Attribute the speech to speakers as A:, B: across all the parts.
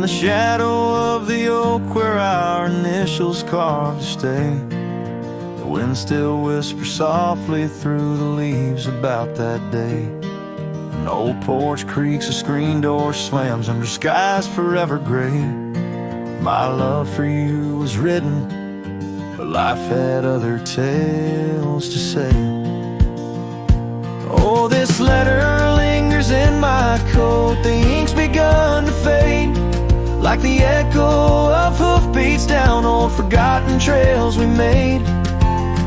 A: the shadow of the oak where our initials carved to stay, the wind still whispers softly through the leaves about that day. An old porch creaks, a screen door slams under skies forever gray. My love for you was written, but life had other tales to say. Oh, this letter lingers in my coat, the ink's begun to fade, like the echo of hoofbeats down old forgotten trails we made.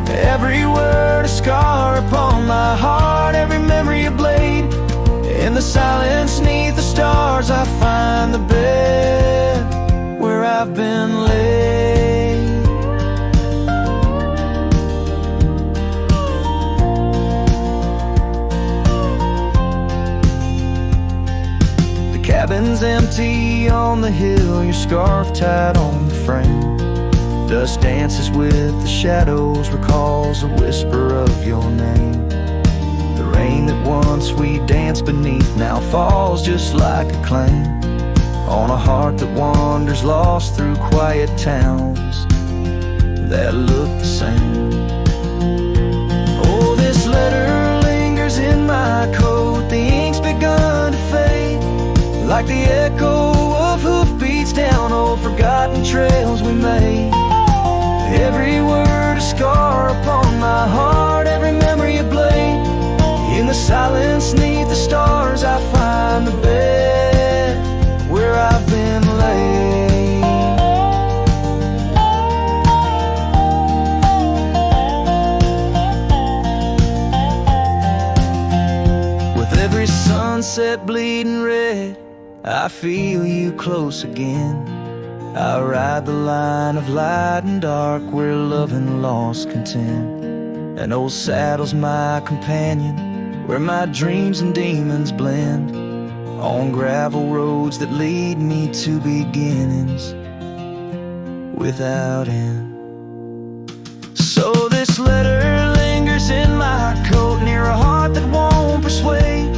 A: Every word a scar upon my heart, every memory a blade. In the silence neath the stars I find the bed where I've been laid. The cabin's empty on the hill, your scarf tied on the frame. Dust dances with the shadows, recalls a whisper of your name. The rain that once we danced beneath now falls just like a claim on a heart that wanders lost through quiet towns that look the same. Oh, this letter lingers in my coat, the ink's begun to fade, like the echo of hoofbeats down old forgotten trails we made. Every word a scar upon my heart, every memory a blade. In the silence neath the stars I find the bed where I've been laid. With every sunset bleeding red, I feel you close again. I ride the line of light and dark where love and loss contend. An old saddle's my companion, where my dreams and demons blend, on gravel roads that lead me to beginnings without end. So this letter lingers in my coat, near a heart that won't persuade.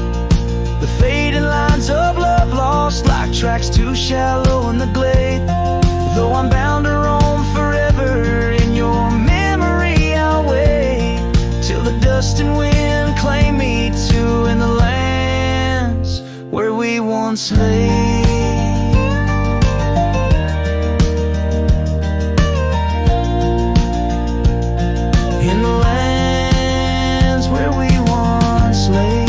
A: The fading lines of love lost like tracks too shallow in the glade. Though I'm bound to roam forever in your memory, I'll wait till the dust and wind claim me to in the lands where we once lay. In the lands where we once lay,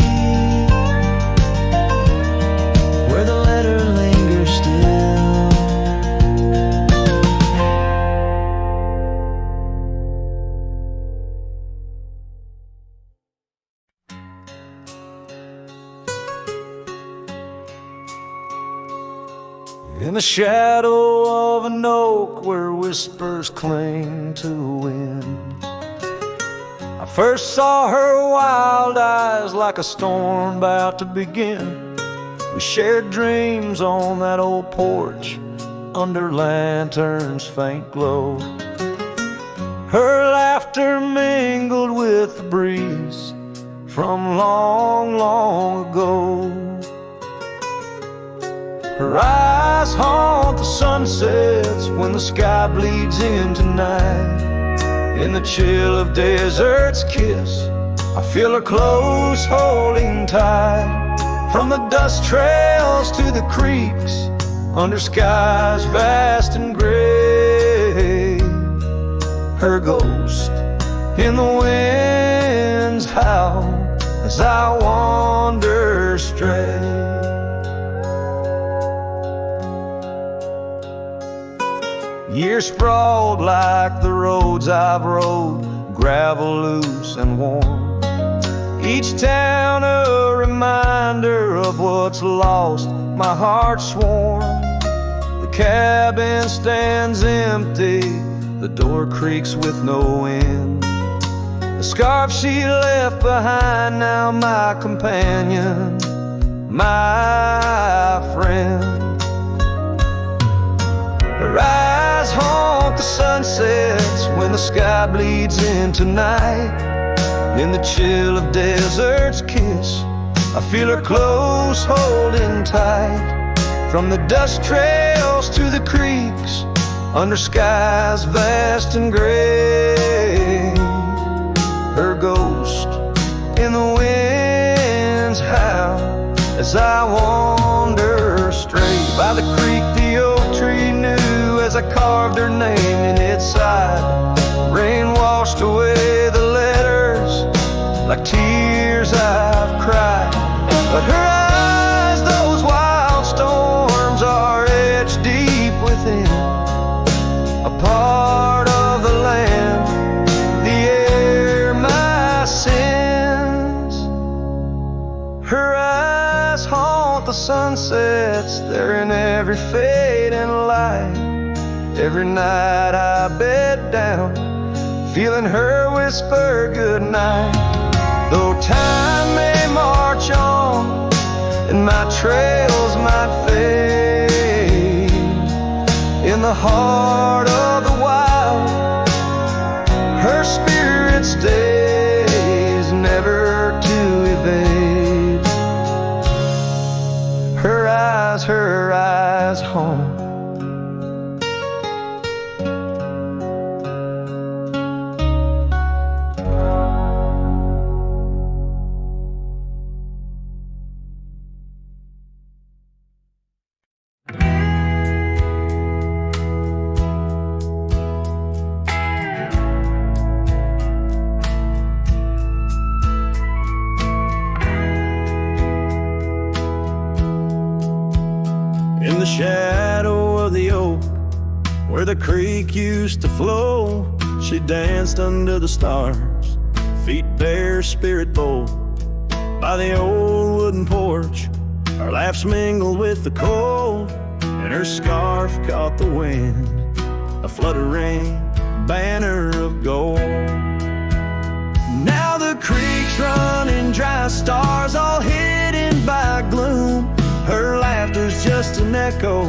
A: where the letter lingers still. In the shadow of an oak where whispers cling to the wind, I first saw her wild eyes like a storm about to begin. We shared dreams on that old porch under lanterns' faint glow. Her laughter mingled with the breeze from long, long ago. Her eyes haunt the sunsets when the sky bleeds into night. In the chill of desert's kiss, I feel her close holding tight. From the dust trails to the creeks, under skies vast and gray, her ghost in the wind's howl as I wander stray. Years sprawled like the roads I've rode, gravel loose and warm. Each town a reminder of what's lost, my heart sworn. The cabin stands empty, the door creaks with no end. The scarf she left behind, now my companion, my friend. Her eyes haunt the sunsets when the sky bleeds into night. In the chill of desert's kiss, I feel her close holding tight. From the dust trails to the creeks, under skies vast and gray, her ghost in the wind's howl as I wander astray. By the creek the oak tree knew as I carved her name in its side. Rain washed away the letters like tears I've cried. But her eyes, those wild storms, are etched deep within, a part of the land, the air, my sins. Her eyes haunt the sunsets, they're in every fading light. Every night I bed down, feeling her whisper goodnight. Though time may march on and my trails might fade, in the heart of the wild, her spirit stays, never to evade. Her eyes home. In the shadow of the oak, where the creek used to flow, she danced under the stars, feet bare, spirit bold. By the old wooden porch, our laughs mingled with the cold, and her scarf caught the wind, a fluttering banner of gold. Now the creek's running dry, stars all hidden by gloom. Her laughter's just an echo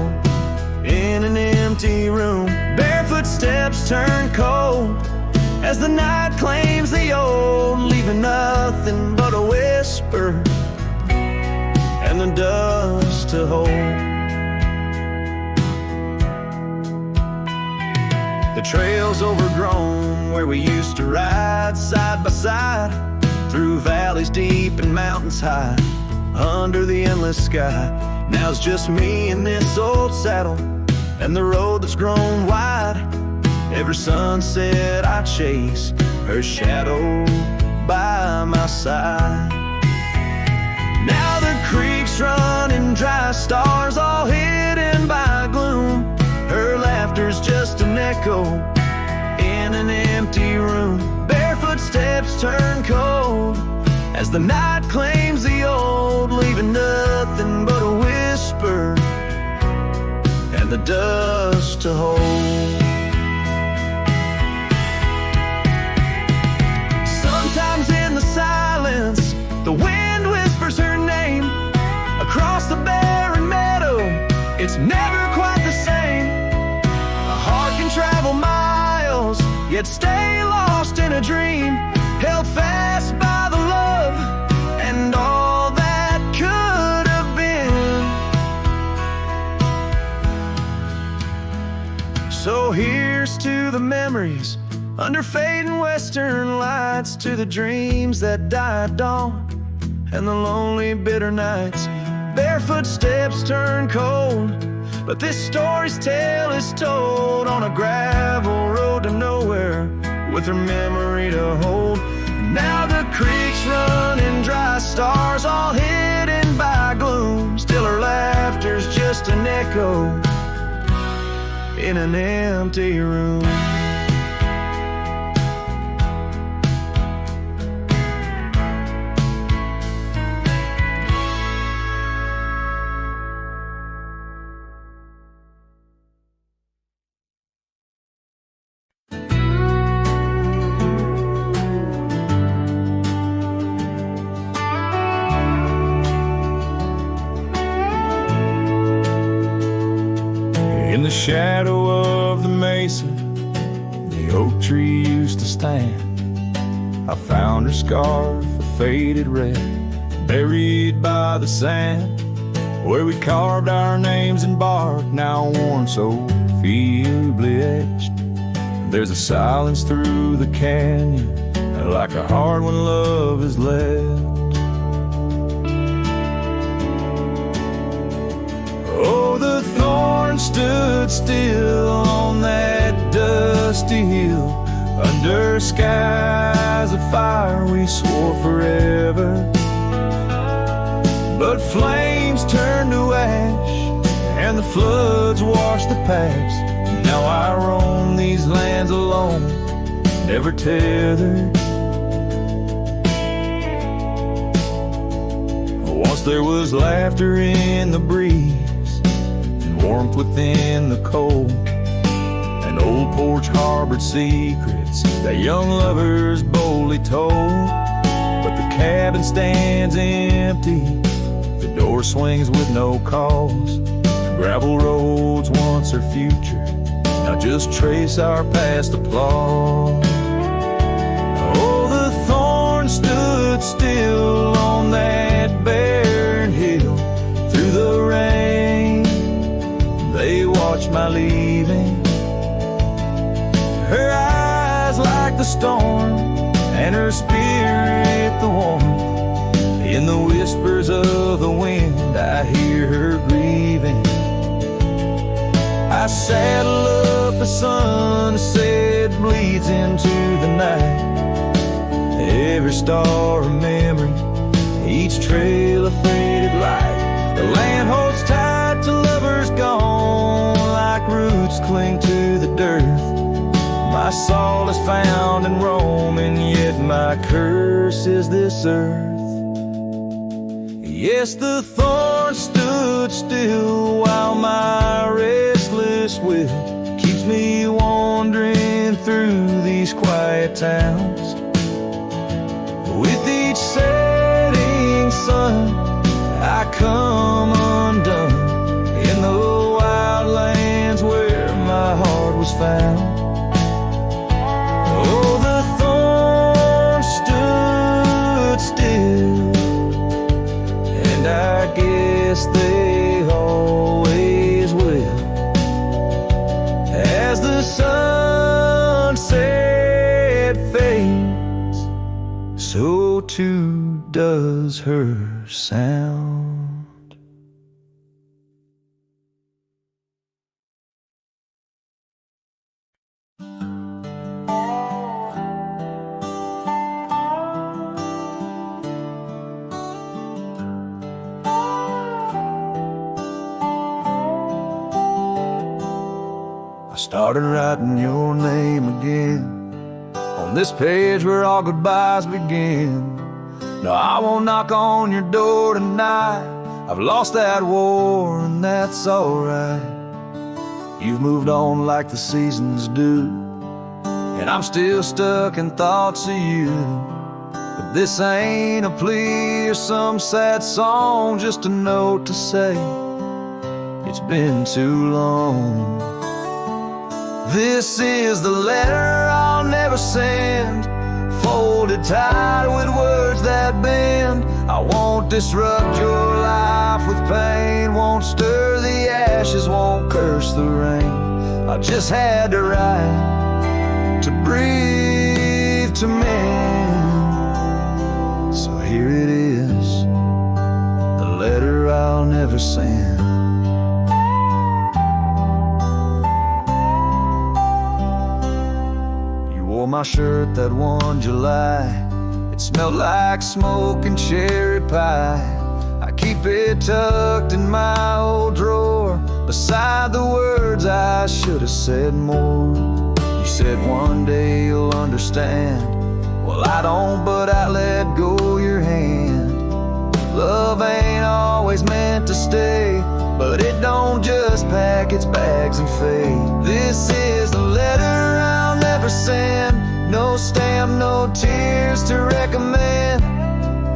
A: in an empty room. Barefoot steps turn cold as the night claims the old, leaving nothing but a whisper and the dust to hold. The trail's overgrown where we used to ride side by side, through valleys deep and mountains high, under the endless sky. Now it's just me in this old saddle and the road that's grown wide. Every sunset I chase, her shadow by my side. Now the creek's running dry, stars all hidden by gloom. Her laughter's just an echo in an empty room. Barefoot steps turn cold as the night claims the old, leaving nothing but a whisper and the dust to hold. Sometimes in the silence, the wind whispers her name across the barren meadow. It's never quite the same. A heart can travel miles, yet stay lost in a dream, held fast by the love and all that could have been. So here's to the memories under fading western lights, to the dreams that die at dawn and the lonely bitter nights. Barefoot steps turn cold, but this story's tale is told on a gravel road to nowhere, with her memory to hold. Now the creek's running dry, stars all hidden by gloom. Still her laughter's just an echo in an empty room. In the shadow of the mesa, the oak tree used to stand. I found her scarf, a faded red, buried by the sand. where we carved our names in bark, now worn so feebly etched. There's a silence through the canyon, like a heart when love is left. Oh, the thorn stood still on that dusty hill, under skies of fire we swore forever. But flames turned to ash, and the floods washed the past. Now I roam these lands alone, never tethered. Once there was laughter in the breeze, and warmth within the cold. An old porch harbored secrets that young lovers boldly told. But the cabin stands empty, the door swings with no cause. Gravel roads once our future, now just trace our past applause. Oh, the thorn stood still on that barren hill. Through the rain, they watched my leaving. Her eyes like the storm, and her spirit the warmth. In the whispers of the wind, I hear her grieving. I saddle up the sunset, bleeds into the night. Every star a memory, each trail a faded light. The land holds tight to lovers gone, like roots cling to the dirt. My soul is found in Rome, and yet my curse is this earth. Yes, the thorn stood still while my restless will keeps me wandering through these quiet towns. With each setting sun, I come undone in the wild lands where my heart was found. Oh, the thorn stood still, and I guess they always will. As the sunset fades, so too does her sound. I started writing your name again on this page where all goodbyes begin. No, I won't knock on your door tonight. I've lost that war, and that's alright. You've moved on like the seasons do, and I'm still stuck in thoughts of you. But this ain't a plea or some sad song, just a note to say it's been too long. This is the letter I'll never send, folded tight with words that bend. I won't disrupt your life with pain, won't stir the ashes, won't curse the rain. I just had to write, to breathe, to mend. So here it is, the letter I'll never send. Wore my shirt that one July. It smelled like smoke and cherry pie. I keep it tucked in my old drawer, beside the words I should have said more. You said one day you'll understand. Well, I don't, but I let go your hand. Love ain't always meant to stay, but it don't just pack its bags and fade. This is the letter I'll never send, no stamp, no tears to recommend.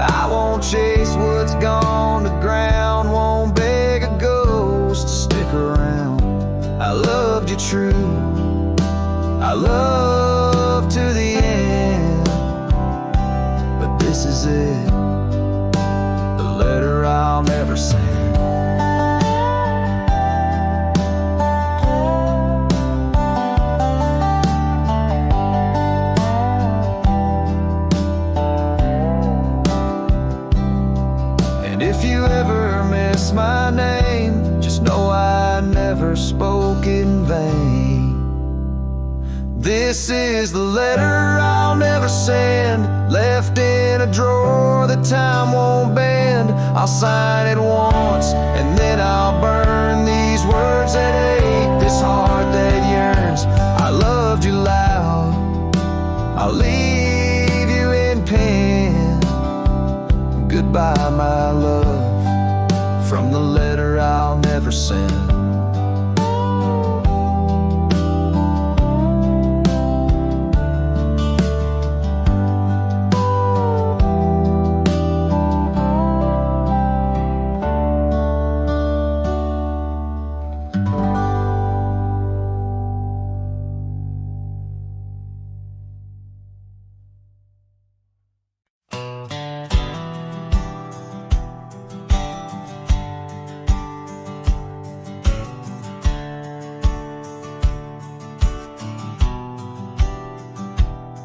A: I won't chase what's gone to ground, won't beg a ghost to stick around. I loved you true, I love to the end, but this is it, the letter I'll never send. This is the letter I'll never send, left in a drawer that time won't bend. I'll sign it once and then I'll burn these words that ache, this heart that yearns. I loved you loud, I'll leave you in pen. Goodbye my love, from the letter I'll never send.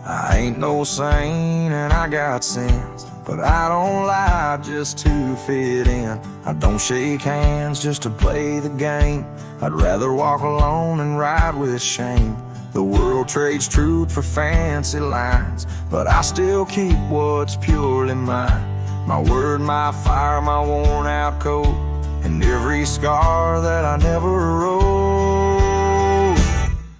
A: I ain't no saint and I got sins, but I don't lie just to fit in. I don't shake hands just to play the game. I'd rather walk alone and ride with shame. The world trades truth for fancy lines, but I still keep what's purely mine. My word, my fire, my worn out coat, and every scar that I never wrote.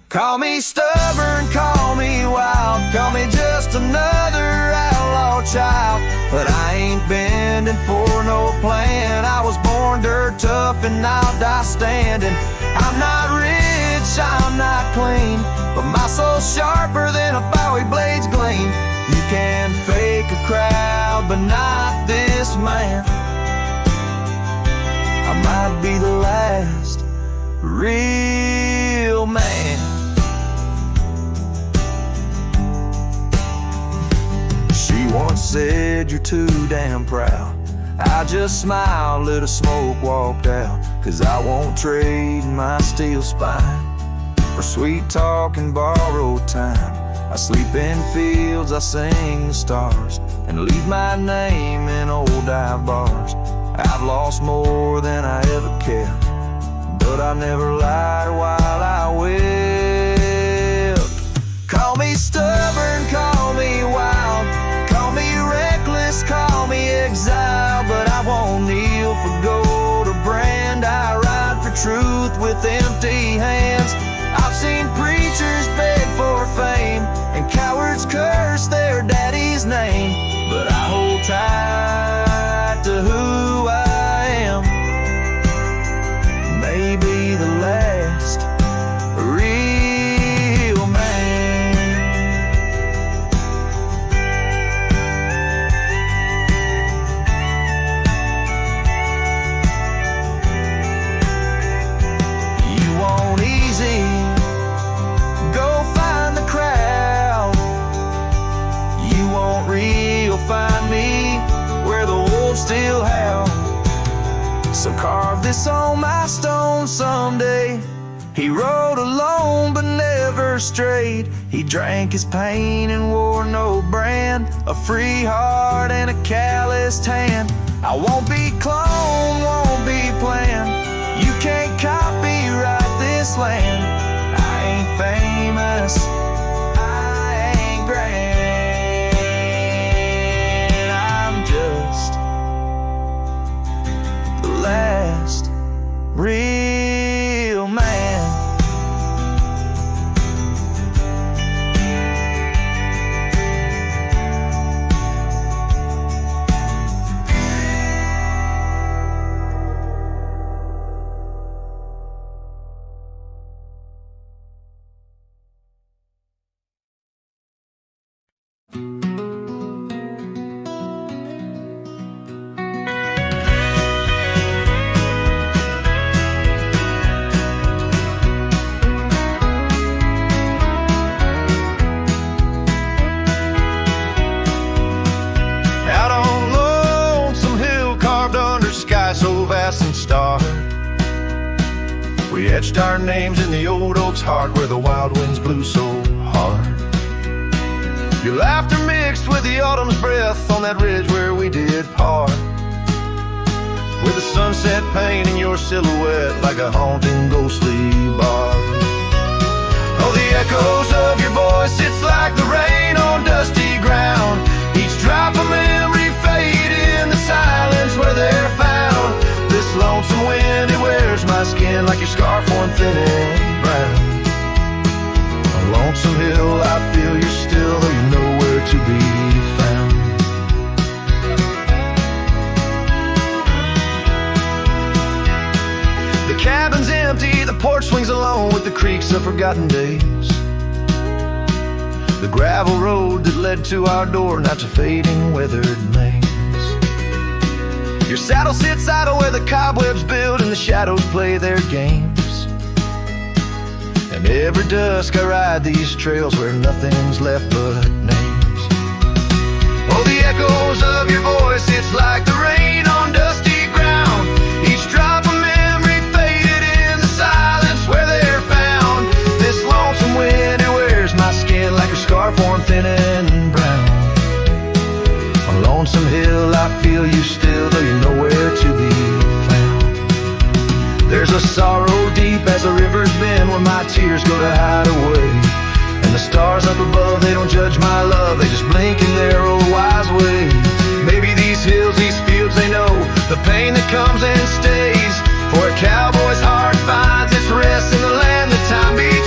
A: Call me stubborn, call me wild, call me just another outlaw child, but I ain't bending for no plan. I was born dirt tough and I'll die standing. I'm not rich, I'm not clean, but my soul's sharper than a Bowie blade's gleam. You can fake a crowd, but not this man. I might be the last real man. She once said, you're too damn proud. I just smiled, lit a smoke, walked out, 'cause I won't trade my steel spine for sweet talk and borrowed time. I sleep in fields, I sing the stars, and leave my name in old dive bars. I've lost more than I ever kept, but I never lied while I wept. Call me stubborn, call me wild, call me reckless, call me exile, but I won't kneel for gold or brand. I ride for truth with empty hands. I've seen preachers beg for fame and cowards curse their daddy's name, but I hold tight to who I am. Maybe the last real man. You want easy, go find the crowd. You want real, find me where the wolves still howl. So carve this on my stone someday. He rode alone but never strayed. He drank his pain and wore no brand, a free heart and a calloused hand. I won't be cloned, won't be planned. You can't copyright this land. I ain't famous, I ain't grand. I'm just the last real man. So vast and starry, we etched our names in the old oak's heart where the wild winds blew so hard. Your laughter mixed with the autumn's breath on that ridge where we did part, with the sunset painting your silhouette like a haunting ghostly bar. Oh, the echoes of your your voice, it's like the rain on dusty ground. Each drop of memory fade in the silence where they're found. This lonesome wind, it wears my skin like your scarf worn thin and brown. On Lonesome Hill, I feel you're still, though you're nowhere to be found. The cabin's empty, the porch swings alone with the creaks of forgotten days. The gravel road that led to our door, now it's a fading, weathered maze. Your saddle sits idle where the cobwebs build and the shadows play their games. And every dusk I ride these trails where nothing's left but names. Oh, the echoes of your voice, it's like the rain on dusty ground. Each drop of memory faded in the silence where they're found. This lonesome wind, it wears my skin like a scarf worn thin and brown. On Lonesome Hill, I feel you still, though you're nowhere to be found. There's a sorrow deep as the rivers bend where my tears go to hide away. And the stars up above, they don't judge my love, they just blink in their old wise way. Maybe these hills, these fields, they know the pain that comes and stays. For a cowboy's heart finds its rest in the land that time betrays.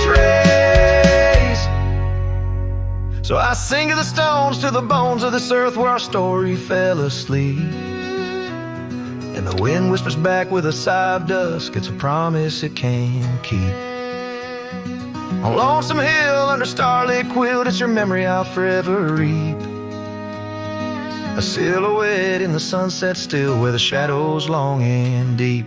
A: So I sing to the stones, to the bones of this earth where our story fell asleep. And the wind whispers back with a sigh of dusk, it's a promise it can't keep. On Lonesome Hill, under starlit quilt, it's your memory I'll forever reap. A silhouette in the sunset still, where the shadows long and deep.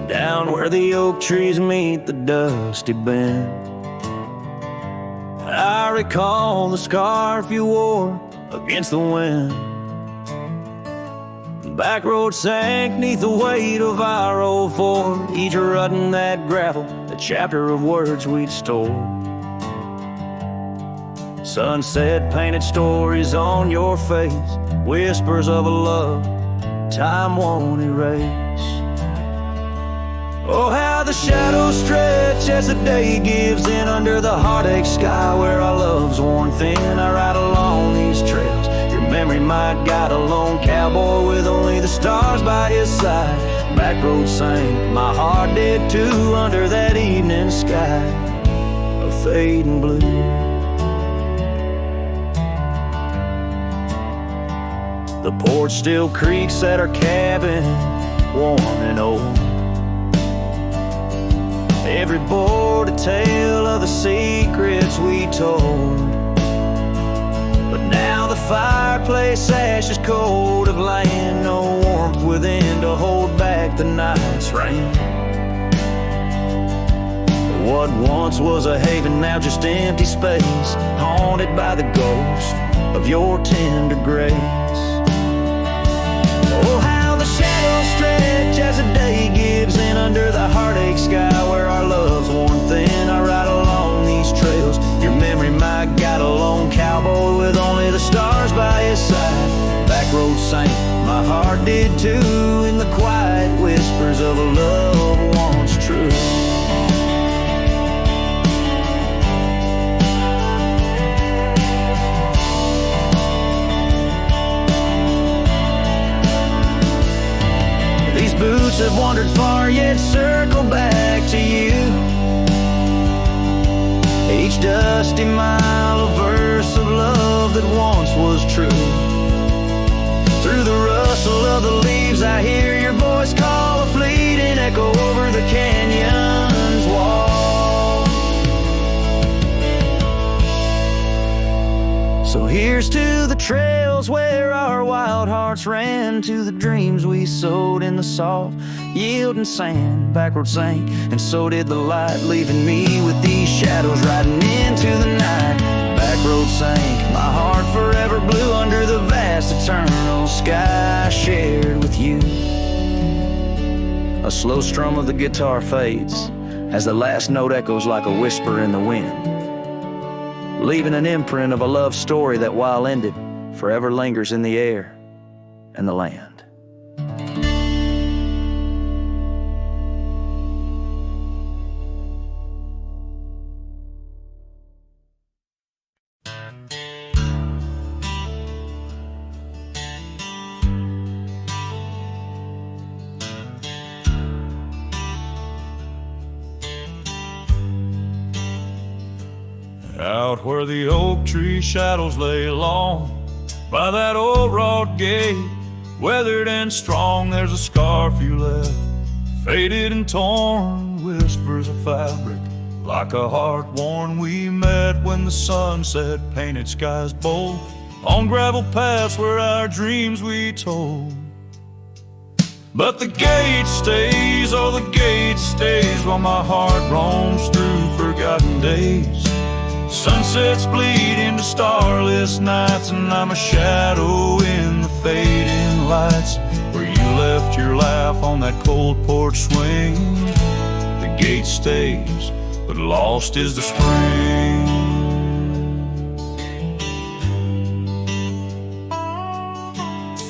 A: Down where the oak trees meet the dusty bend, I recall the scarf you wore against the wind. The back road sank neath the weight of our old Ford, each rutting that gravel, a chapter of words we'd stored. Sunset painted stories on your face, whispers of a love time won't erase. Oh, how the shadows stretch as the day gives in under the heartache sky where our love's worn thin. I ride along these trails, your memory my guide, a lone cowboy with only the stars by his side. Back road sank, my heart did too, under that evening sky of fading blue. The porch still creaks at our cabin, warm and old. Every board a tale of the secrets we told. But now the fireplace ash is cold, of laying no warmth within to hold back the night's rain. What once was a haven, now just empty space, haunted by the ghost of your tender grace. Oh, how the shadows stretch as the day gives in under the heartache sky where our love's worn thin. I ride along these trails, your memory my guide, a lone cowboy with only the stars by his side. Back road sank, my heart did too, in the quiet whispers of a love once true. Boots have wandered far, yet circle back to you. Each each dusty mile a verse of love that once was true. Through the rustle of the leaves I hear your voice call a fleeting echo over the canyon's wall. So here's to the trails where our wild hearts ran, to the dreams we sowed in the soft yielding sand. Backward sank, and so did the light, leaving me with these shadows riding into the night. Back road sank, my heart forever blue under the vast eternal sky I shared with you. A slow strum of the guitar fades as the last note echoes like a whisper in the wind, leaving an imprint of a love story that, while ended, forever lingers in the air and the land.
B: Out where the oak tree shadows lay long, by that old wrought gate, weathered and strong, there's a scarf you left, faded and torn, whispers of fabric, like a heart worn. We met when the sunset painted skies bold, on gravel paths where our dreams we told. But the gate stays, oh the gate stays, while my heart roams through forgotten days. Sunsets bleed into starless nights, and I'm a shadow in the fading lights, where you left your laugh on that cold porch swing. The gate stays, but lost is the spring.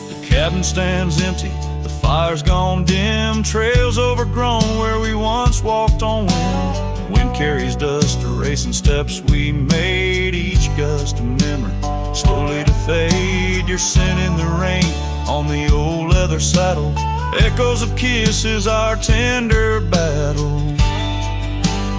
B: The cabin stands empty, the fire's gone dim, trails overgrown where we once walked on wind. Wind carries dust, erasing steps we made, each gust a memory, slowly to fade. Your scent in the rain on the old leather saddle, echoes of kisses, our tender battle.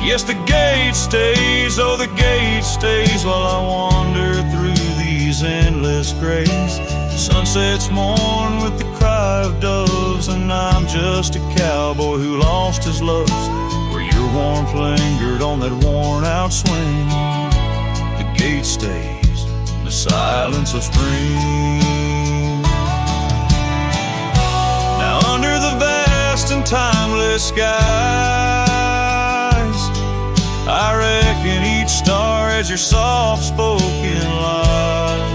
B: Yes, the gate stays, oh the gate stays, while I wander through these endless grays. Sunsets mourn with the cry of doves, and I'm just a cowboy who lost his loves, where your warmth lingered on that worn out swing. The gate stays in the silence of spring. Now under the vast and timeless skies, I reckon each star has your soft-spoken lies.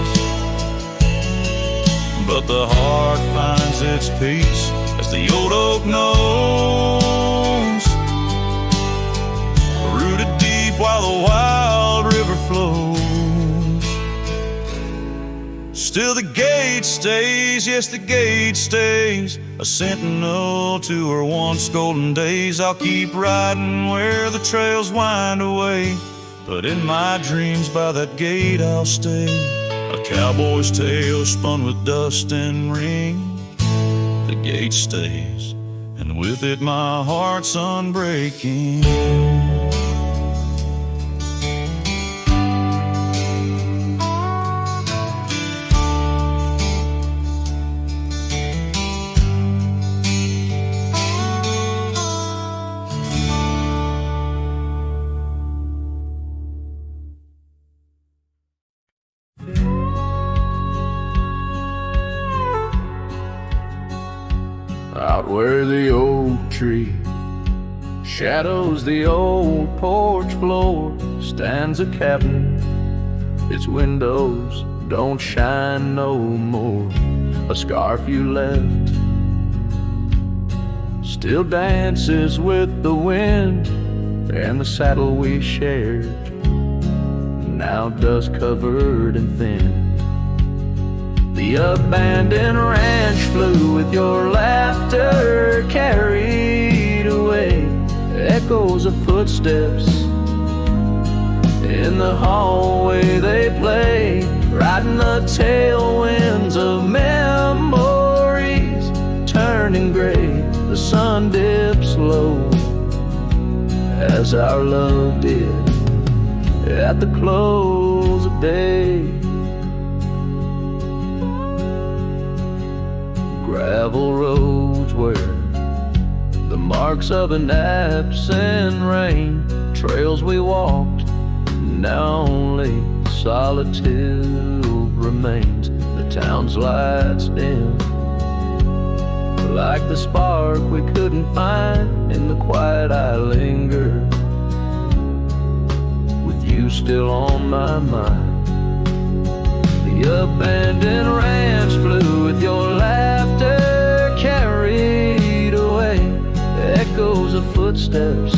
B: But the heart finds its peace, as the old oak knows, rooted deep while the wild river flows. Still the gate stays, yes the gate stays, a sentinel to her once golden days. I'll keep riding where the trails wind away, but in my dreams by that gate I'll stay. A cowboy's tale spun with dust and ring. The gate stays, and with it my heart's unbreaking.
A: Out where the oak tree shadows the old porch floor, stands a cabin. Its windows don't shine no more. A scarf you left still dances with the wind, and the saddle we shared, now dust covered and thin. The abandoned ranch flew with your laughter carried away. Echoes of footsteps in the hallway they play, riding the tailwinds of memories, turning gray. The sun dips low as our love did, at the close of day. Gravel roads where the marks of an absent rain, trails we walked, now only solitude remains. The town's lights dim, like the spark we couldn't find. In the quiet I linger, with you still on my mind. The abandoned ranch flew with your laughter carried away. Echoes of footsteps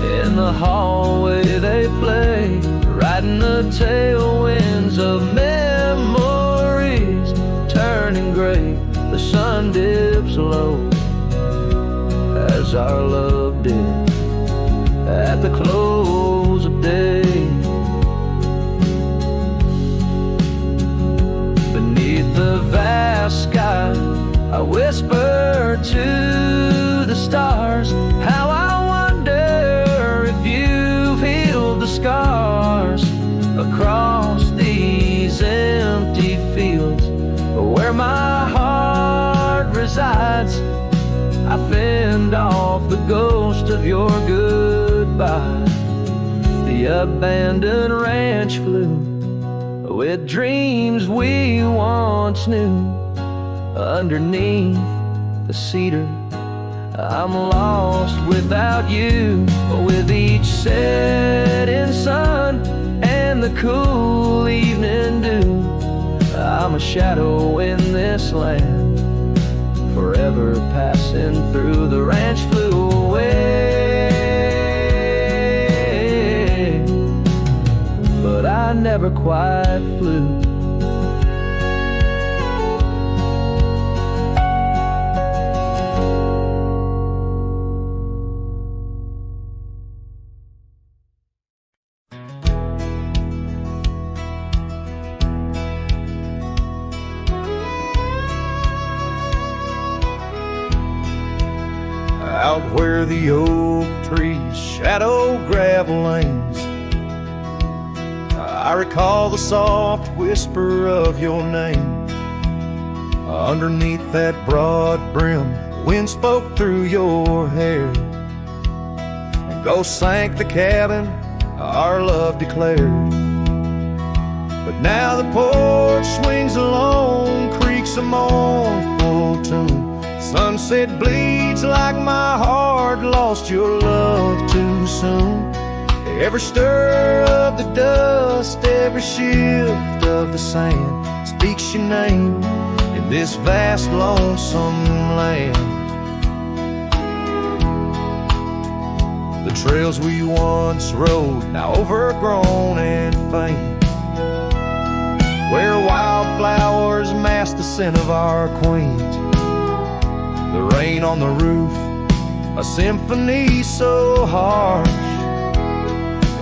A: in the hallway they play, riding the tailwinds of memories turning gray. The sun dips low as our love did at the close of day. Beneath the vast sky I whisper to the stars, how I wonder if you've healed the scars across these empty fields where my heart resides. I fend off the ghost of your goodbye. The abandoned ranch flew with dreams we once knew. Underneath the cedar I'm lost without you. With each setting sun and the cool evening dew, I'm a shadow in this land, forever passing through. The ranch flew away, but I never quite flew.
B: Out where the oak trees shadow gravel lanes, I recall the soft whisper of your name. Underneath that broad brim, wind spoke through your hair, and ghosts sank the cabin our love declared. But now the porch swings alone, creaks a mournful tune. Sunset bleeds like my heart lost your love too soon. Every stir of the dust, every shift of the sand speaks your name in this vast lonesome land. The trails we once rode, now overgrown and faint, where wildflowers mask the scent of our quaint. The rain on the roof, a symphony so harsh,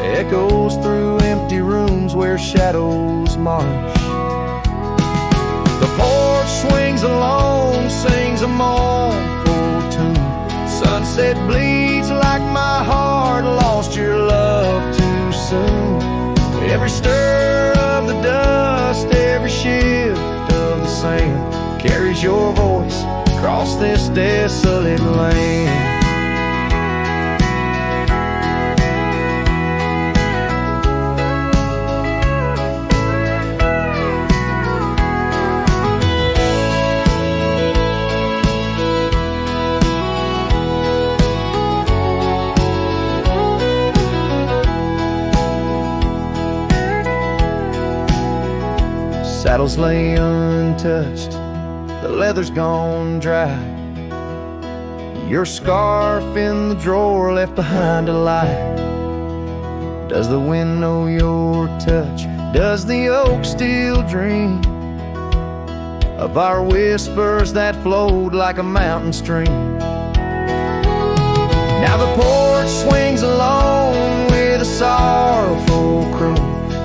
B: echoes through empty rooms where shadows march. The porch swings alone, sings a mournful tune. Sunset bleeds like my heart lost your love too soon. Every stir of the dust, every shift of the sand carries your voice across this desolate land. Saddles lay untouched, the leather's gone dry. Your scarf in the drawer left behind a light. Does the wind know your touch? Does the oak still dream of our whispers that flowed like a mountain stream? Now the porch swings alone with a sorrowful croon.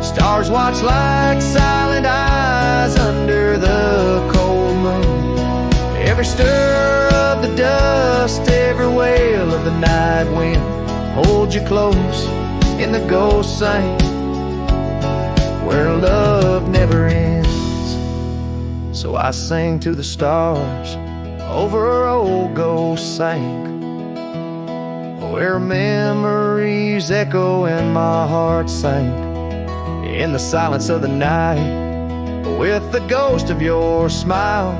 B: Stars watch like silent eyes under the cold moon. Every stir of the dust, every wail of the night wind holds you close
A: in the ghost sing, where love never ends. So I sing to the stars over old ghost sink, where memories echo and my heart sank in the silence of the night. With the ghost of your smile,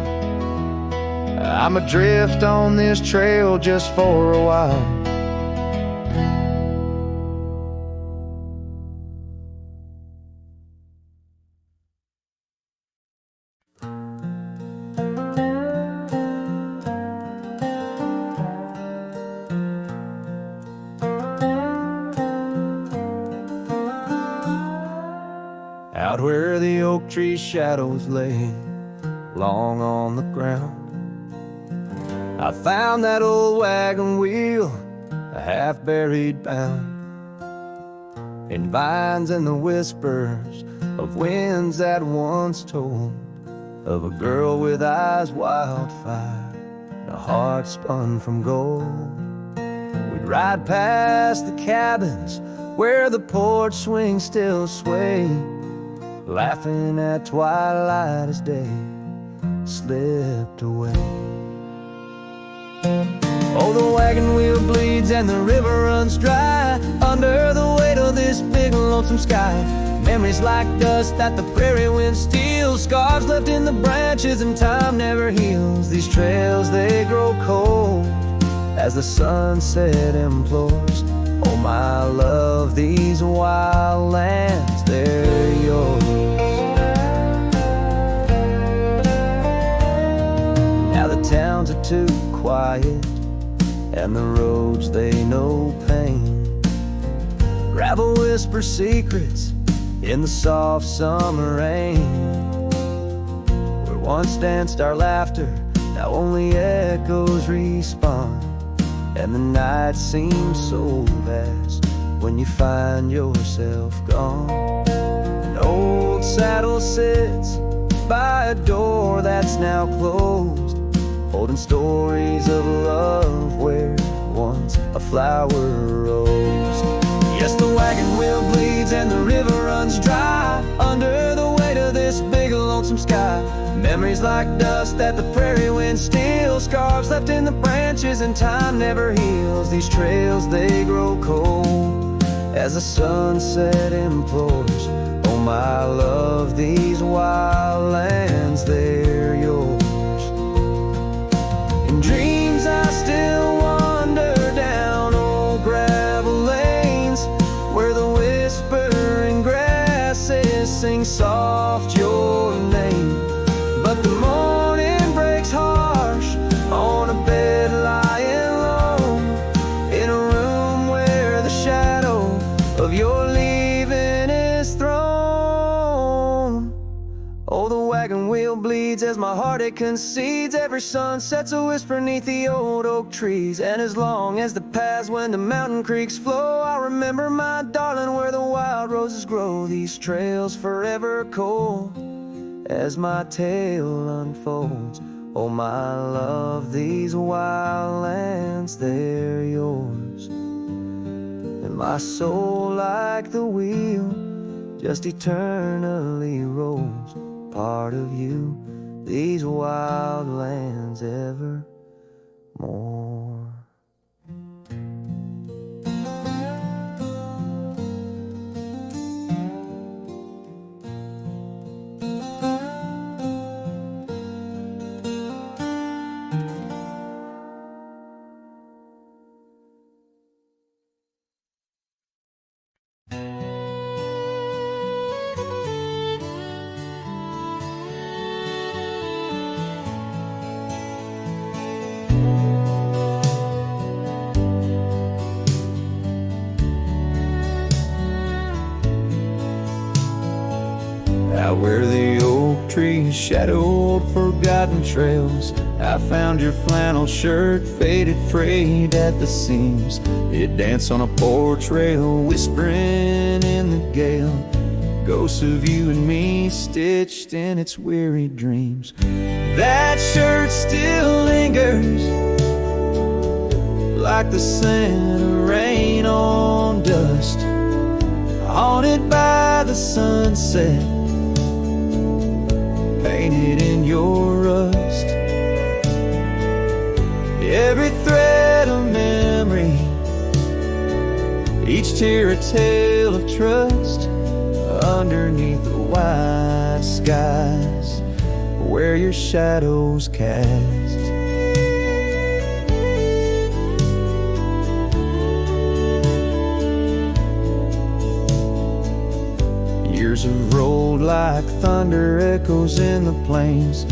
A: I'm adrift on this trail just for a while. Out where the oak tree shadows lay long on the ground, I found that old wagon wheel, a half buried bound in vines and the whispers of winds that once told of a girl with eyes wildfire and a heart spun from gold. We'd ride past the cabins where the porch swings still sway, laughing at twilight as day slipped away. Oh, the wagon wheel bleeds and the river runs dry under the weight of this big lonesome sky. Memories like dust that the prairie wind steals, scars left in the branches and time never heals. These trails, they grow cold as the sunset implores. Oh, my love, these wild lands, they're yours. Now the towns are too quiet and the roads, they know pain. Gravel whispers secrets in the soft summer rain. Where once danced our laughter, now only echoes respond. And the night seems so vast when you find yourself gone. An old saddle sits by a door that's now closed, holding stories of love where once a flower rose. Yes, the wagon wheel bleeds and the river runs dry under the weight of this big lonesome sky. Memories like dust that the prairie wind steals, scars left in the branches and time never heals. These trails, they grow cold as the sunset implores. Oh, my love, these wild lands, they're yours. In dreams I still wander down old gravel lanes where the whispering grasses sing soft your name. But the morning breaks harsh on a bed lying low in a room where the shadow of your leaving is thrown. Oh, the wagon wheel bleeds as my heartache concedes. Every sunset's a whisper neath the old oak trees. And as long as the paths when the mountain creeks flow, I'll remember my darling where the wild roses grow. These trails forever cold as my tale unfolds. Oh, my love, these wild lands, they're yours. And my soul, like the wheel, just eternally rolls. Part of you, these wild lands evermore. Out where the oak trees shadowed forgotten trails, I found your flannel shirt faded, frayed at the seams. It danced on a porch rail, whispering in the gale, ghosts of you and me stitched in its weary dreams. That shirt still lingers like the scent of rain on dust, haunted by the sunset, painted in your rust. Every thread of memory, each tear a tale of trust. Underneath the wide skies where your shadows cast. Years have rolled like thunder echoes in the plains.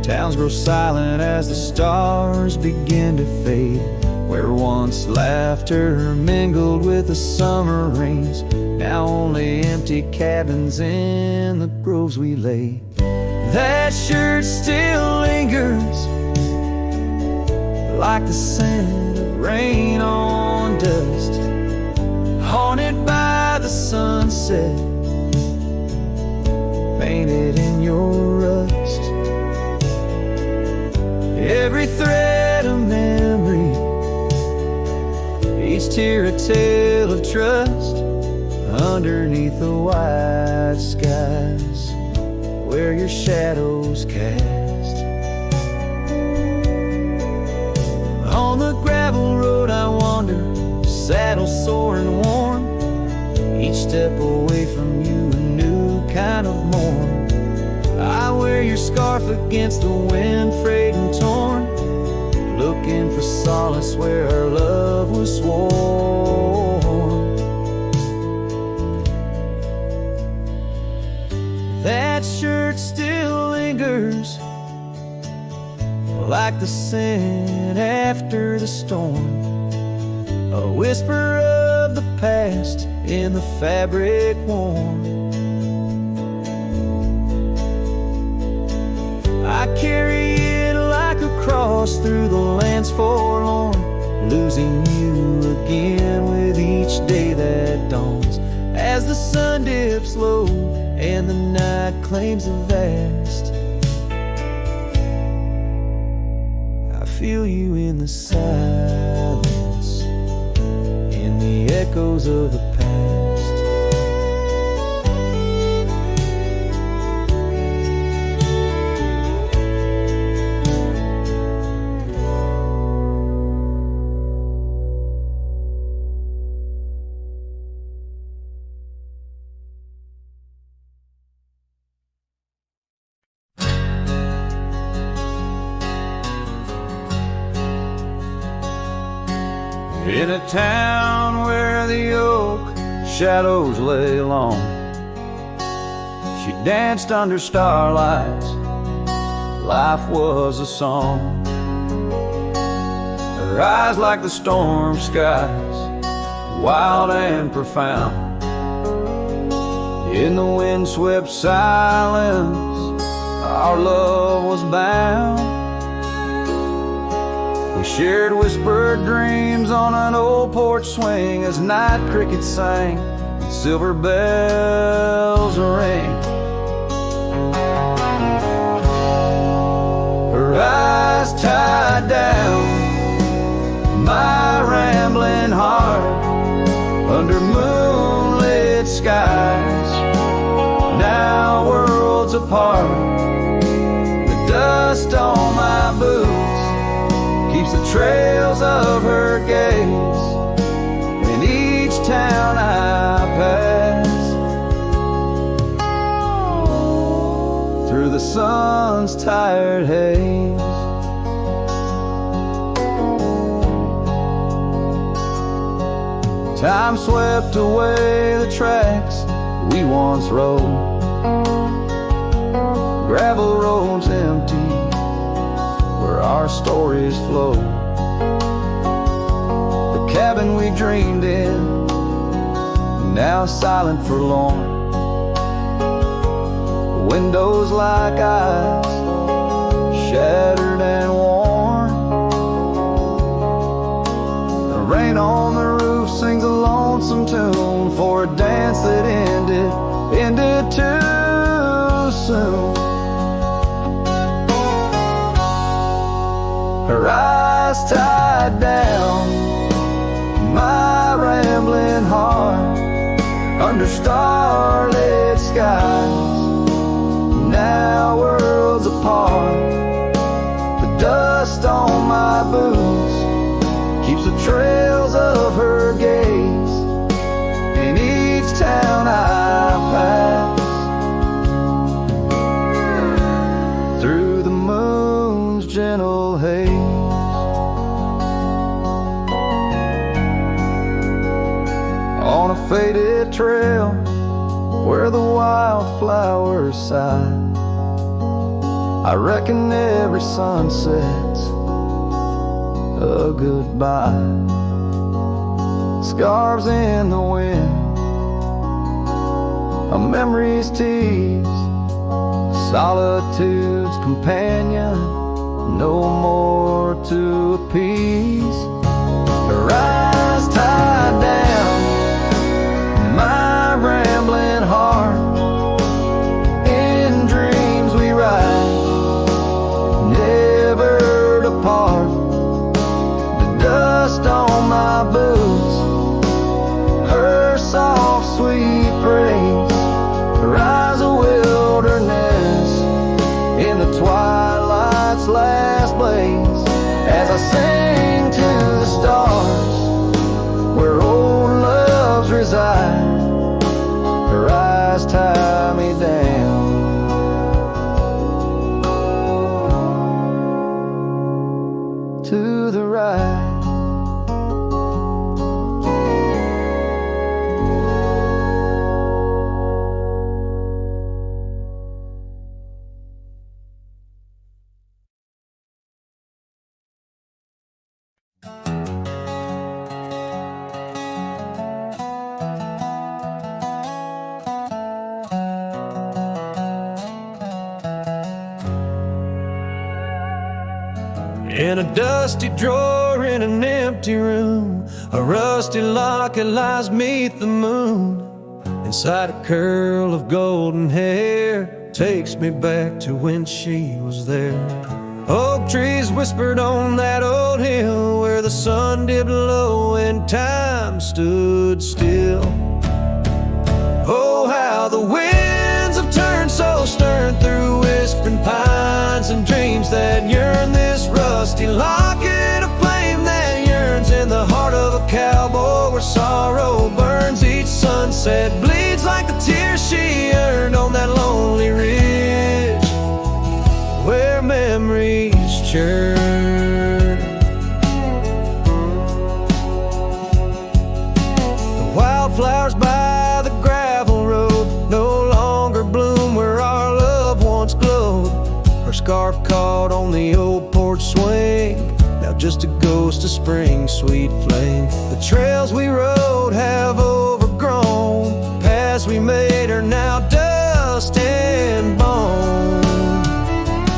A: Towns grow silent as the stars begin to fade. Where once laughter mingled with the summer rains, now only empty cabins in the groves we lay. That shirt still lingers like the scent of rain on dust, haunted by the sunset, painted in your rust. Every thread of memory, each tear a tale of trust. Underneath the wide skies where your shadows cast. On the gravel road I wander, saddle sore and worn. Each step away from you a new kind of morn. I wear your scarf against the wind, frayed and torn, looking for solace where our love was sworn. That shirt still lingers like the scent after the storm, a whisper of the past in the fabric worn. I carry it like a cross through the lands forlorn, losing you again with each day that dawns. As the sun dips low and the night claims the vast, I feel you in the silence, in the echoes of the past. In a town where the oak shadows lay long, she danced under starlights, life was a song. Her eyes like the storm skies, wild and profound. In the windswept silence, our love was bound. We shared whispered dreams on an old porch swing as night crickets sang and silver bells rang. Her eyes tied down my rambling heart under moonlit skies, now worlds apart. The dust on my boots keeps the trails of her gaze in each town I pass, through the sun's tired haze. Time swept away the tracks we once rode, gravel roads empty where our stories flow. The cabin we dreamed in, now silent forlorn. Windows like eyes, shattered and worn. The rain on the roof sings a lonesome tune for a dance that ended too soon. Her eyes tied down my rambling heart under starlit skies, now worlds apart. The dust on my boots keeps the trails of her gaze in each town I pass. Through the moon's gentle haze, on a faded trail where the wildflowers sigh, I reckon every sunset's a goodbye. Scarves in the wind, a memory's tease, solitude's companion, no more to appease. Her eyes tied down my rambling heart, in dreams we ride, never depart. The dust on my boots, her soft sweet praise, her eyes a wilderness in the twilight's last blaze. As I sing to the stars where old loves reside, her eyes tie me down to the right. In a dusty drawer in an empty room, a rusty locket lies 'neath the moon. Inside a curl of golden hair takes me back to when she was there. Oak trees whispered on that old hill where the sun dipped low and time stood still. Oh, how the winds have turned so stern through whispering pines and dreams that yearn. This rusty locket, a flame that yearns in the heart of a cowboy where sorrow burns. Each sunset bleeds like the tears she earned on that lonely ridge where memories churn. The wildflowers by the gravel road no longer bloom where our love once glowed. Her scarf caught on the old porch swing, now just a ghost of spring's sweet flame. The trails we rode have overgrown, paths we made are now dust and bone.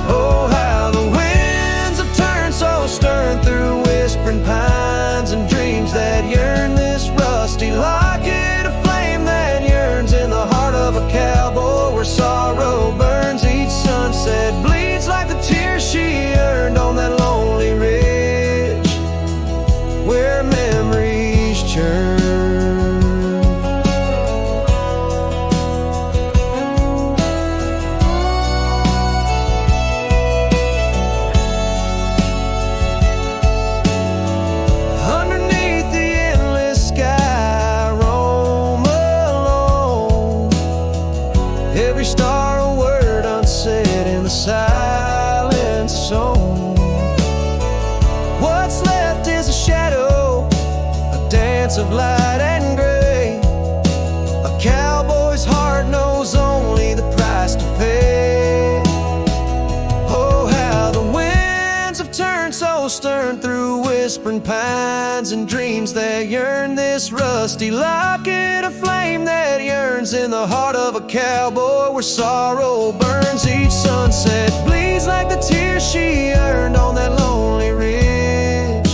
A: Oh, how the winds have turned so stern through whispering pines and dreams that yearn. This rusty locket, a flame that yearns in the heart of a cowboy where sorrow burns. Each sunset bleeds like the tears she earned on that lonely ridge where memories churn. Underneath the endless sky, roam alone. Every star a word unsaid in the silent song. What's left is a shadow, a dance of light and gray. A cowboy's heart knows only the price to pay. Oh, how the winds have turned so stern through whispering pines and dreams that yearn. This rusty locket, a flame that yearns in the heart of a cowboy where sorrow burns. Each sunset bleeds like the tears she earned on that lonely ridge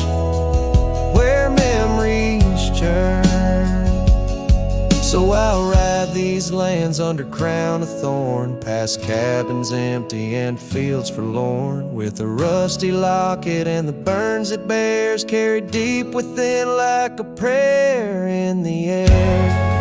A: where memories churn. So I'll ride these lands under crown of thorn, past cabins empty and fields forlorn, with a rusty locket and the burns it bears carried deep within like a prayer in the air.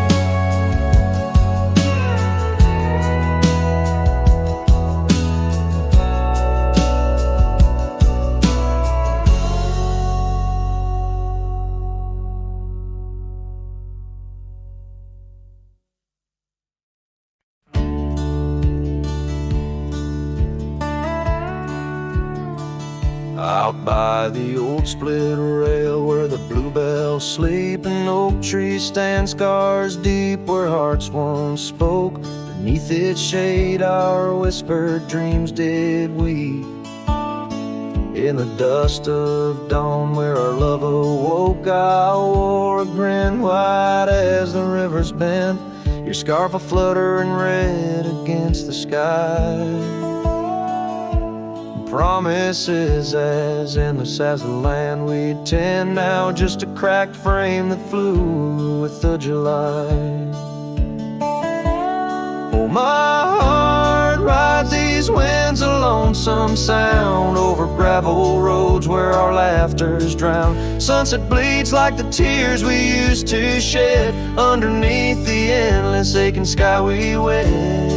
A: Out by the old split rail where the bluebells sleep and oak trees stand scars deep where hearts once spoke. Beneath its shade our whispered dreams did weep. In the dust of dawn where our love awoke, I wore a grin wide as the river's bend, your scarf a fluttering red against the sky. Promises as endless as the land we'd tend, now just a cracked frame that flew with the July. Oh, my heart rides these winds, a lonesome sound over gravel roads where our laughter's drowned. Sunset bleeds like the tears we used to shed underneath the endless aching sky we wed.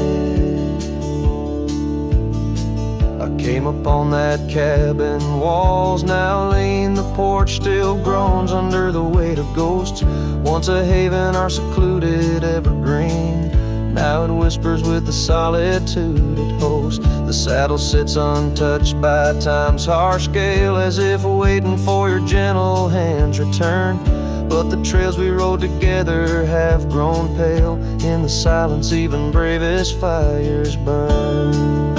A: Came upon that cabin, walls now lean, the porch still groans under the weight of ghosts. Once a haven, our secluded evergreen, now it whispers with the solitude it hosts. The saddle sits untouched by time's harsh scale, as if waiting for your gentle hand's return. But the trails we rode together have grown pale, in the silence even bravest fires burn.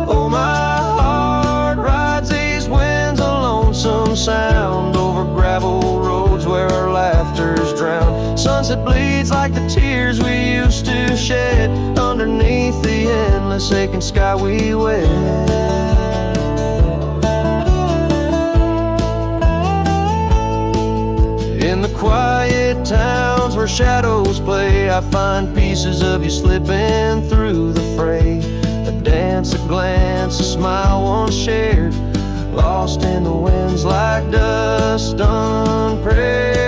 A: Oh, my heart rides these winds, a lonesome sound over gravel roads where our laughter's drowned. Sunset bleeds like the tears we used to shed underneath the endless aching sky we wed. In the quiet towns where shadows play, I find pieces of you slipping through the fray. A dance, a glance, a smile once shared, lost in the winds like dust unprepared.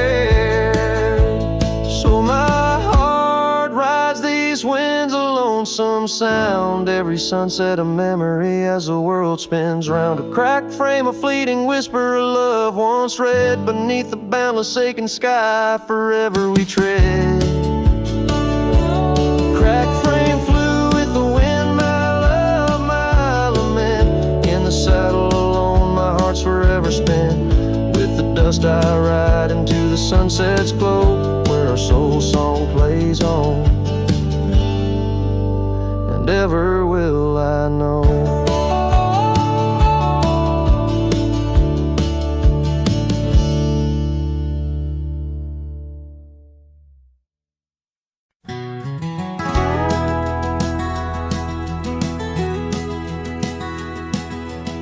A: So my heart rides these winds, a lonesome sound, every sunset a memory as the world spins round. A cracked frame, a fleeting whisper of love once read beneath the boundless aching sky forever we tread. Cracked frame flew with the wind, saddle alone, my heart's forever spent. With the dust I ride into the sunset's glow, where our soul song plays on, and ever will I know.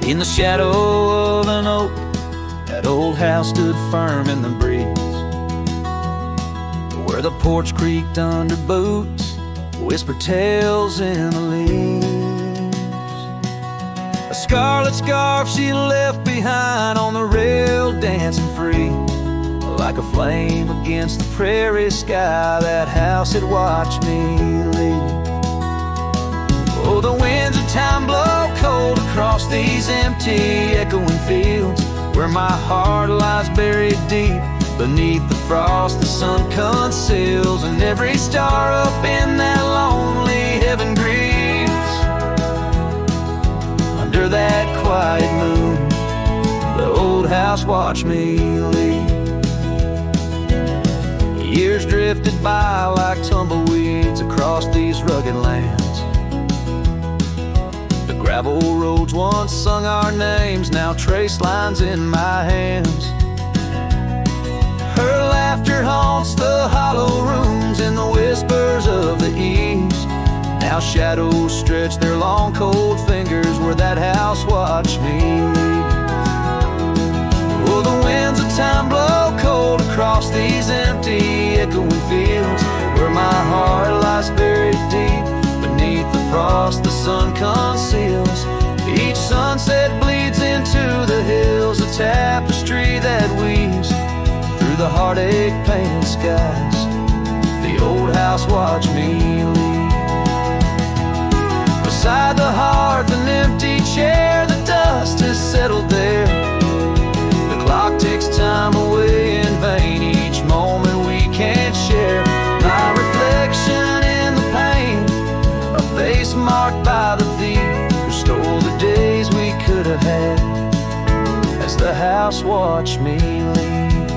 C: In the shadow of an oak, that old house stood firm in the breeze, where the porch creaked under boots, whispered tales in the leaves. A scarlet scarf she left behind on the rail, dancing free, like a flame against the prairie sky. That house had watched me leave. Oh, the winds of time blow cold across these empty, echoing fields, where my heart lies buried deep beneath the frost the sun conceals, and every star up in that lonely heaven grieves. Under that quiet moon, the old house watched me leave. Years drifted by like tumbleweeds across these rugged lands. Gravel roads once sung our names, now trace lines in my hands. Her laughter haunts the hollow rooms in the whispers of the eaves. Now shadows stretch their long cold fingers where that house watched me leave. Oh, the winds of time blow cold across these empty, echoing fields, where my heart lies buried deep beneath the frost the sun conceals. Each sunset bleeds into the hills, a tapestry that weaves through the heartache painted skies. The old house watched me leave. Beside the hearth, an empty chair, the dust has settled there. The clock takes time away in vain, each moment we can't share. My reflection in the pain, a face marked by the thief who stole the days we could have had. house, watch me leave.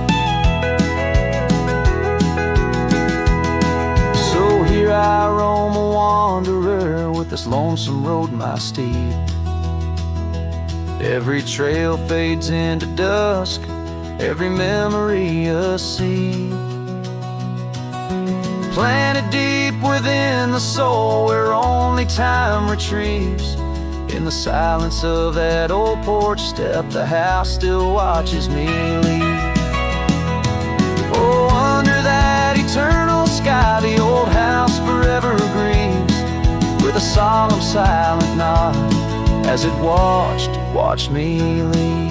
C: So here I roam, a wanderer, with this lonesome road my steed. Every trail fades into dusk, every memory a seed, planted deep within the soul, where only time retrieves. In the silence of that old porch step, the house still watches me leave. Oh, under that eternal sky, the old house forever grieves, with a solemn silent nod, as it watched me leave.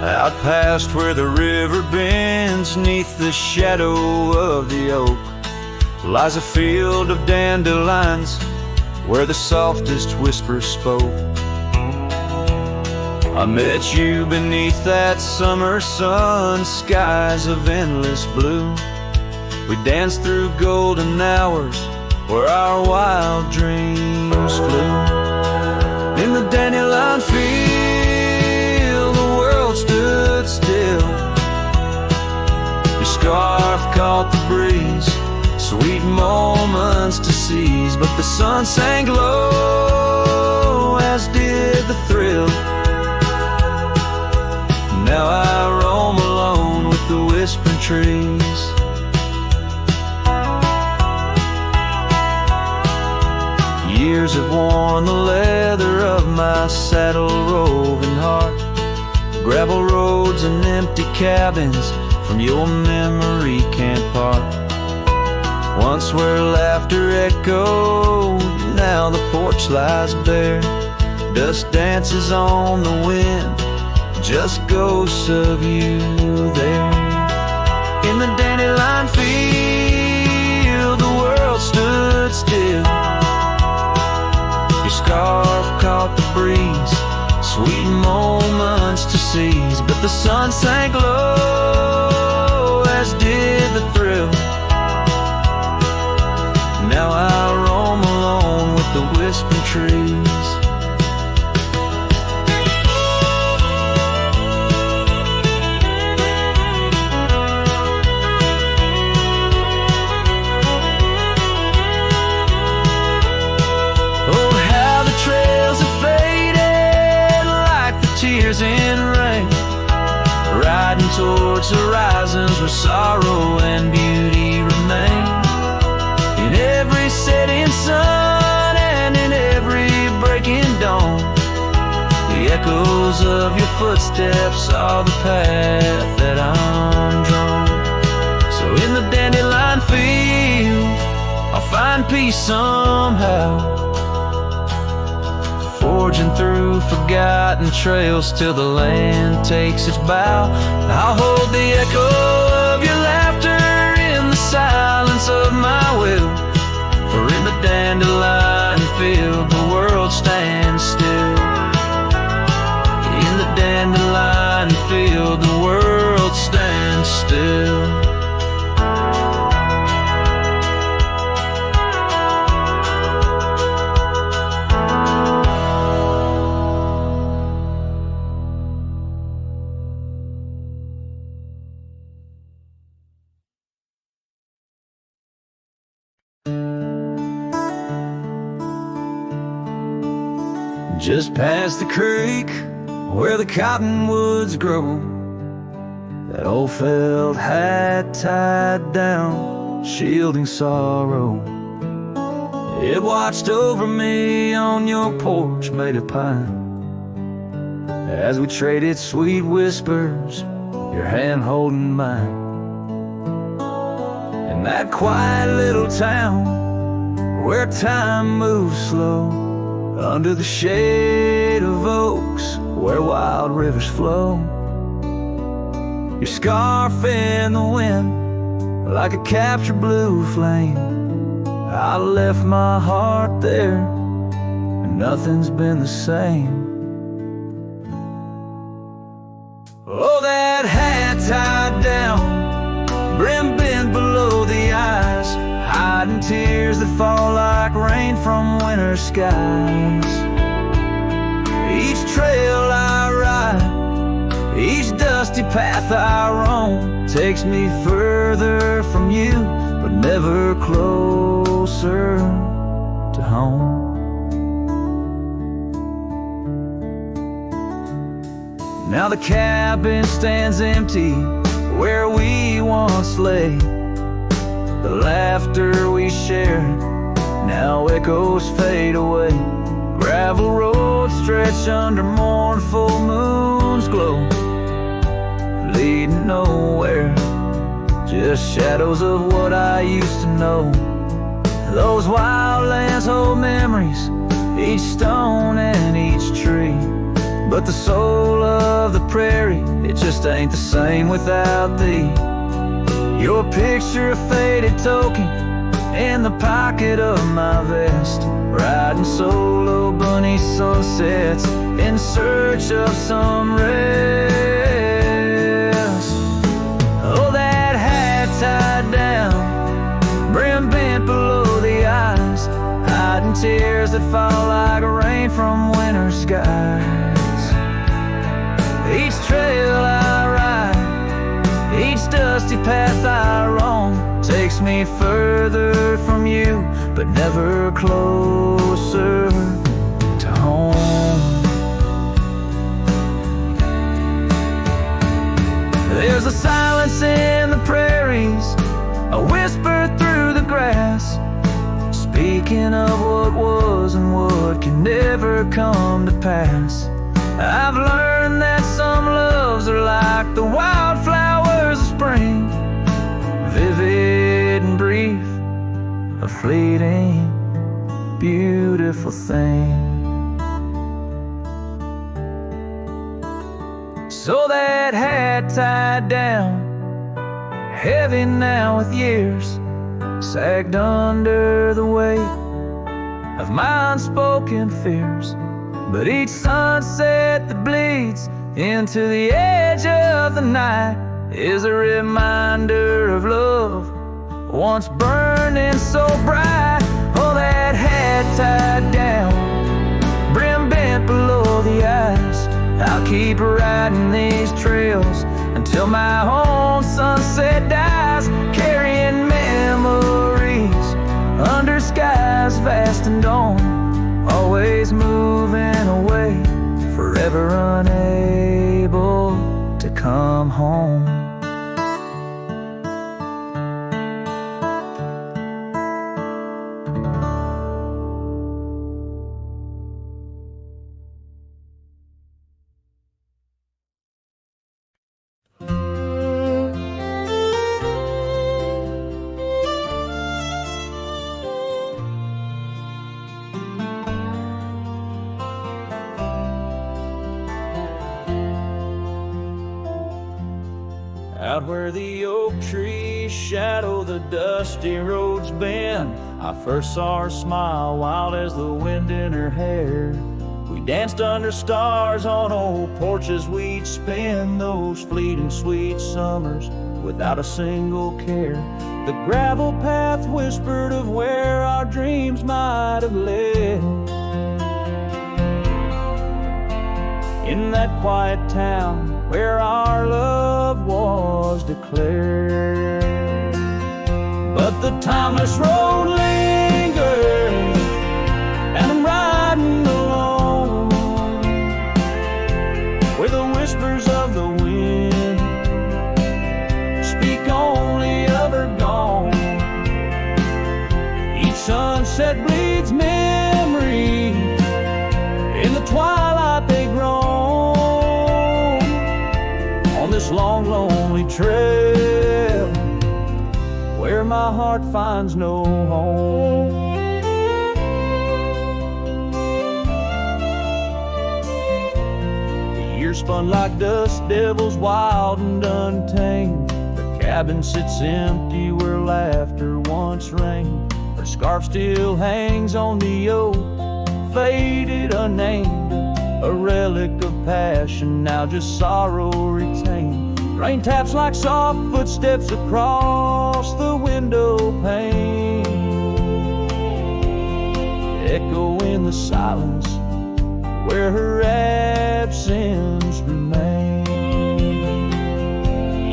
B: Out past where the river bends, neath the shadow of the oak, lies a field of dandelions, where the softest whisper spoke. I met you beneath that summer sun, skies of endless blue. We danced through golden hours, where our wild dreams flew. In the dandelion field, the world stood still. Your scarf caught the breeze, sweet moments to seize, but the sun sank low, as did the thrill. Now I roam alone with the whispering trees. Years have worn the leather of my saddle-roving heart. Gravel roads and empty cabins from your memory can't part. Once where laughter echoed, now the porch lies bare. Dust dances on the wind, just ghosts of you there. In the dandelion field, the world stood still. Your scarf caught the breeze, sweet moments to seize, but the sun sank low, as did the thrill. Now I roam alone with the whispering trees. Tears in rain, riding towards horizons where sorrow and beauty remain. In every setting sun and in every breaking dawn, the echoes of your footsteps are the path that I'm drawn. So in the dandelion field, I'll find peace somehow, forging through forgotten trails till the land takes its bow. I'll hold the echo of your laughter in the silence of my will, for in the dandelion field the world stands still. In the dandelion field the world stands still. Just past the creek, where the cottonwoods grow, that old felt hat tied down, shielding sorrow. It watched over me on your porch made of pine, as we traded sweet whispers, your hand holding mine. In that quiet little town, where time moves slow, under the shade of oaks, where wild rivers flow. Your scarf in the wind, like a captured blue flame,
A: I left my heart there, and nothing's been the same. Oh, that hat tied down, brim bent below the eyes, hiding tears that fall like rain from winter skies. Each trail I ride, each dusty path I roam, takes me further from you, but never closer to home. Now the cabin stands empty where we once lay. The laughter we shared now echoes fade away. Gravel roads stretch under mournful moon's glow, leading nowhere, just shadows of what I used to know. Those wild lands hold memories, each stone and each tree, but the soul of the prairie, it just ain't the same without thee. Your picture, a faded token in the pocket of my vest, riding solo bunny sunsets in search of some rest. Oh, that hat tied down, brim bent below the eyes, hiding tears that fall like rain from winter skies. Each trail I ride, each dusty path I roam, takes me further from you, but never closer to home. There's a silence in the prairies, a whisper through the grass, speaking of what was and what can never come to pass. I've learned that some loves are like the wildflowers of spring, vivid and brief, a fleeting, beautiful thing. So that hat tied down, heavy now with years, sagged under the weight of my unspoken fears. But each sunset that bleeds into the edge of the night is a reminder of love once burning so bright. Oh, that hat tied down, brim bent below the eyes, I'll keep riding these trails until my own sunset dies, carrying memories under skies vast and dawn, always moving away, forever unable to come home.
B: Out where the oak trees shadow the dusty roads bend, I first saw her smile wild as the wind in her hair. We danced under stars on old porches, we'd spend those fleeting sweet summers without a single care. The gravel path whispered of where our dreams might have led. In that quiet town where our love was declared. But the timeless road lingers, and I'm riding alone, where the whispers of the wind speak only of her gone. Each sunset bleeds memory, in the twilight they groan, on this long lonely trail where my heart finds no home. The years spun like dust devils, wild and untamed. The cabin sits empty where laughter once reigned. Her
C: Her scarf still hangs on the oak, faded, unnamed, a relic of passion, now just sorrow retained. Rain taps like soft footsteps across the window pane, echo in the silence where her absence remains.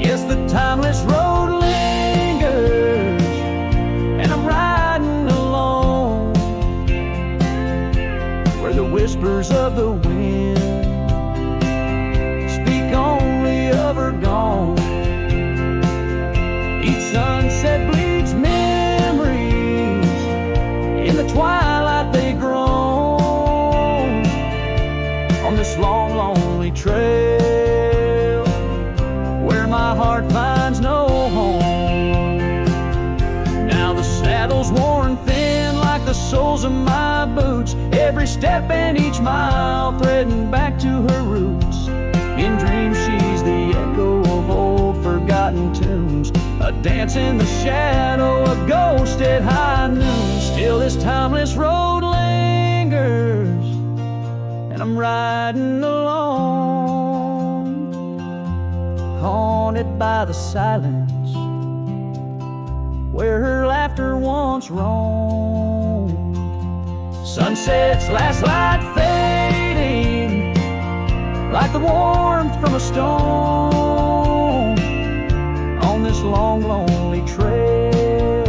C: Yes, the timeless road lingers, and I'm riding alone, where the whispers of the wind speak only of her gone. Each sunset bleeds memories, in the twilight they groan, on this long, lonely trail where my heart finds no home. Now the saddle's worn thin like the soles of my boots, every step and each mile threading back to her roots. In dreams she's the echo of old forgotten tunes, a dance in the shadow, a ghost at high noon. Still this timeless road lingers, and I'm riding alone, haunted by the silence where her laughter once roamed. Sunset's last light fading like the warmth from a stone, on this long, lonely trail,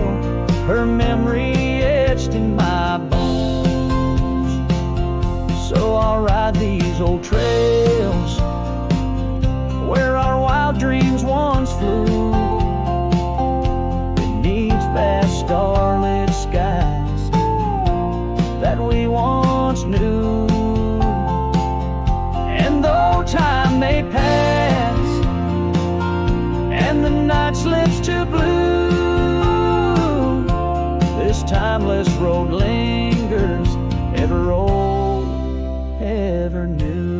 C: her memory etched in my bones. So I'll ride these old trails where our wild dreams once flew, beneath vast starlit skies that we once knew. And though time may pass and the night slips to blue, this timeless road lingers, ever old, ever new.